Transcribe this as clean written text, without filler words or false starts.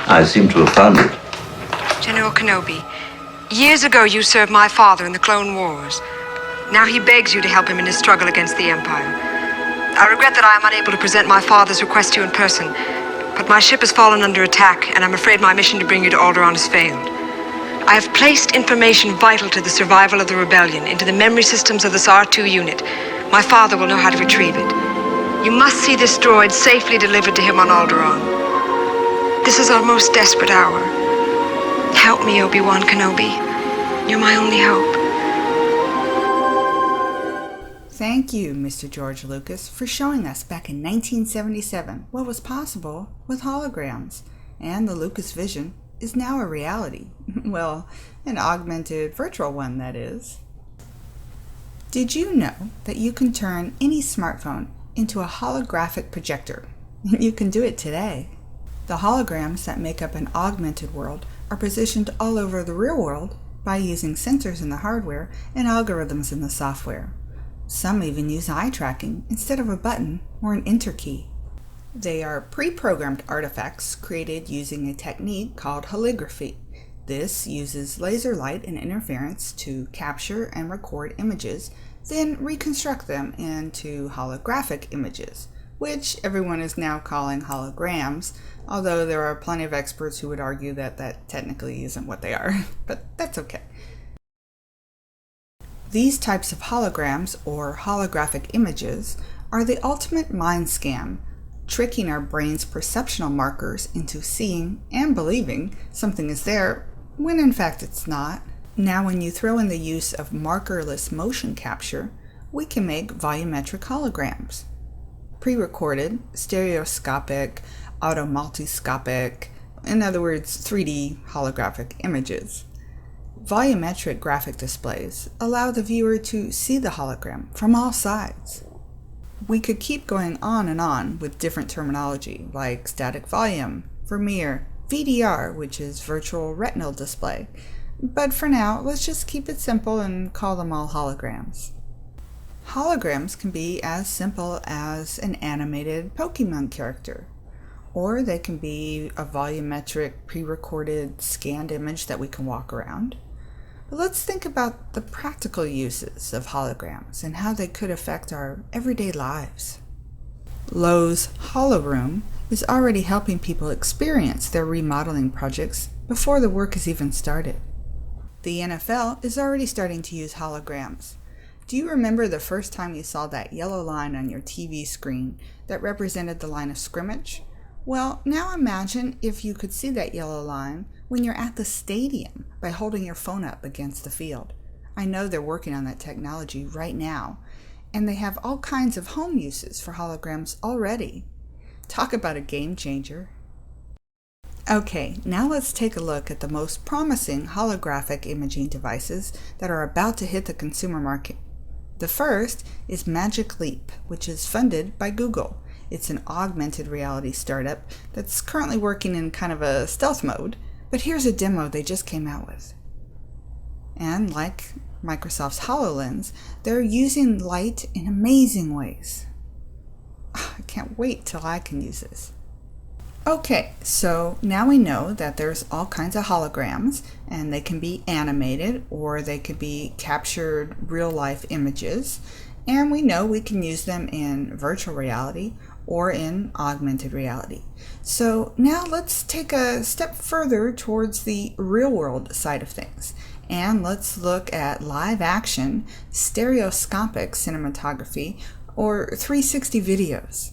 I seem to have found it. General Kenobi, years ago you served my father in the Clone Wars. Now he begs you to help him in his struggle against the Empire. I regret that I am unable to present my father's request to you in person, but my ship has fallen under attack, and I'm afraid my mission to bring you to Alderaan has failed. I have placed information vital to the survival of the rebellion into the memory systems of this R2 unit. My father will know how to retrieve it. You must see this droid safely delivered to him on Alderaan. This is our most desperate hour. Help me, Obi-Wan Kenobi. You're my only hope. Thank you, Mr. George Lucas, for showing us back in 1977 what was possible with holograms. And the Lucas vision is now a reality. Well, an augmented virtual one, that is. Did you know that you can turn any smartphone into a holographic projector? You can do it today. The holograms that make up an augmented world are positioned all over the real world by using sensors in the hardware and algorithms in the software. Some even use eye tracking instead of a button or an enter key. They are pre-programmed artifacts created using a technique called holography. This uses laser light and interference to capture and record images, then reconstruct them into holographic images, which everyone is now calling holograms, although there are plenty of experts who would argue that that technically isn't what they are, but that's okay. These types of holograms, or holographic images, are the ultimate mind scam, tricking our brain's perceptual markers into seeing and believing something is there, when in fact it's not. Now when you throw in the use of markerless motion capture, we can make volumetric holograms. Pre-recorded, stereoscopic, automultiscopic, in other words, 3D holographic images. Volumetric graphic displays allow the viewer to see the hologram from all sides. We could keep going on and on with different terminology like static volume, Vermeer, VDR, which is virtual retinal display, but for now let's just keep it simple and call them all holograms. Holograms can be as simple as an animated Pokemon character, or they can be a volumetric pre-recorded scanned image that we can walk around. But let's think about the practical uses of holograms and how they could affect our everyday lives. Lowe's HoloRoom is already helping people experience their remodeling projects before the work is even started. The NFL is already starting to use holograms. Do you remember the first time you saw that yellow line on your TV screen that represented the line of scrimmage? Well, now imagine if you could see that yellow line when you're at the stadium by holding your phone up against the field. I know they're working on that technology right now, and they have all kinds of home uses for holograms already. Talk about a game changer. Okay, now let's take a look at the most promising holographic imaging devices that are about to hit the consumer market. The first is Magic Leap, which is funded by Google. It's an augmented reality startup that's currently working in kind of a stealth mode, but here's a demo they just came out with. And like Microsoft's HoloLens, they're using light in amazing ways. I can't wait till I can use this. Okay, so now we know that there's all kinds of holograms, and they can be animated or they could be captured real-life images, and we know we can use them in virtual reality or in augmented reality. So now let's take a step further towards the real-world side of things, and let's look at live-action stereoscopic cinematography or 360 videos.